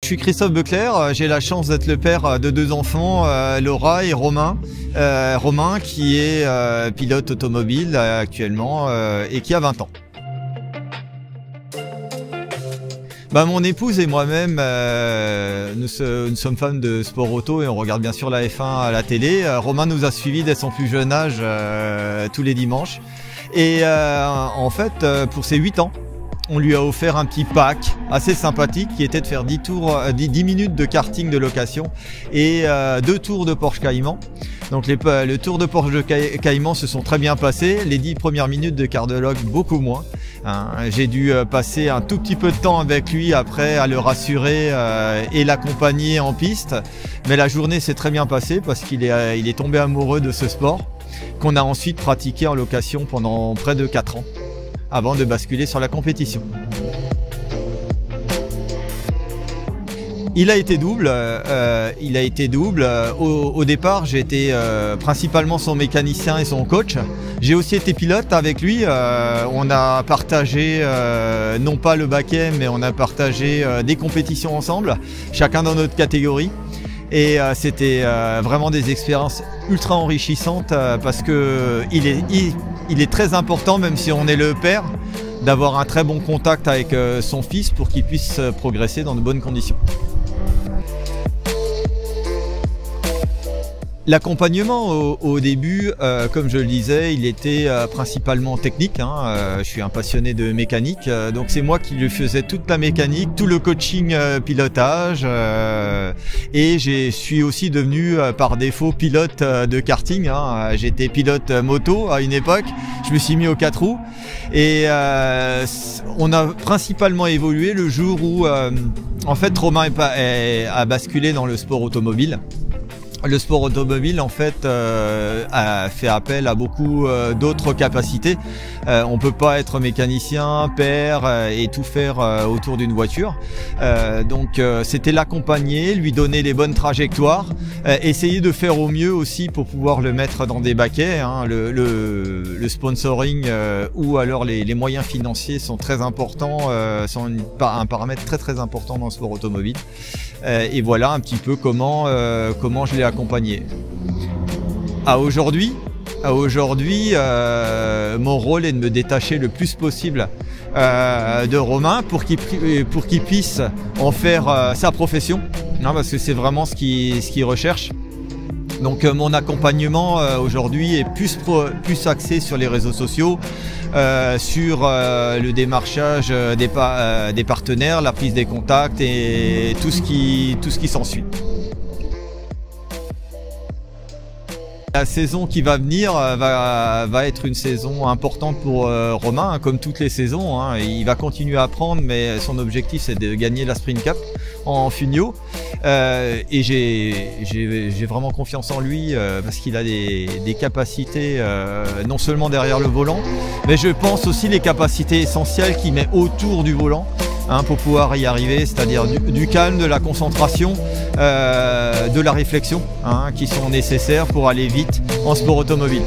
suis Christophe Beclerc, j'ai la chance d'être le père de 2 enfants, Laura et Romain. Romain qui est pilote automobile actuellement et qui a 20 ans. Mon épouse et moi-même, nous sommes fans de sport auto et on regarde bien sûr la F1 à la télé. Romain nous a suivis dès son plus jeune âge tous les dimanches. Et en fait, pour ses 8 ans, on lui a offert un petit pack assez sympathique qui était de faire 10 minutes de karting de location et 2 tours de Porsche Cayman. Donc le tour de Porsche Cayman se sont très bien passés, les 10 premières minutes de quart de log beaucoup moins. J'ai dû passer un tout petit peu de temps avec lui après à le rassurer et l'accompagner en piste. Mais la journée s'est très bien passée parce qu'il est tombé amoureux de ce sport qu'on a ensuite pratiqué en location pendant près de 4 ans. Avant de basculer sur la compétition. Il a été double. Au départ, j'ai été principalement son mécanicien et son coach. J'ai aussi été pilote avec lui. On a partagé, non pas le baquet, mais on a partagé des compétitions ensemble, chacun dans notre catégorie. Et c'était vraiment des expériences ultra enrichissantes parce que il est très important, même si on est le père, d'avoir un très bon contact avec son fils pour qu'il puisse progresser dans de bonnes conditions. L'accompagnement au début, comme je le disais, il était principalement technique. Je suis un passionné de mécanique, donc c'est moi qui lui faisais toute la mécanique, tout le coaching pilotage. Et je suis aussi devenu par défaut pilote de karting. J'étais pilote moto à une époque, je me suis mis aux 4 roues. Et on a principalement évolué le jour où en fait Romain a basculé dans le sport automobile. Le sport automobile en fait a fait appel à beaucoup d'autres capacités. On peut pas être mécanicien, père et tout faire autour d'une voiture. Donc c'était l'accompagner, lui donner les bonnes trajectoires, essayer de faire au mieux aussi pour pouvoir le mettre dans des baquets. Le sponsoring ou alors les moyens financiers sont très importants, sont un paramètre très important dans le sport automobile. Et voilà un petit peu comment je l'ai accompagné. Aujourd'hui, mon rôle est de me détacher le plus possible de Romain pour qu'il puisse en faire sa profession, parce que c'est vraiment ce qu'il recherche. Donc mon accompagnement aujourd'hui est plus axé sur les réseaux sociaux, sur le démarchage des partenaires, la prise des contacts et tout ce qui s'ensuit. La saison qui va venir va être une saison importante pour Romain, comme toutes les saisons. Il va continuer à apprendre, mais son objectif c'est de gagner la Sprint Cup en Funio. Et j'ai vraiment confiance en lui parce qu'il a des capacités non seulement derrière le volant, mais je pense aussi les capacités essentielles qu'il met autour du volant. Pour pouvoir y arriver, c'est-à-dire du calme, de la concentration, de la réflexion, qui sont nécessaires pour aller vite en sport automobile.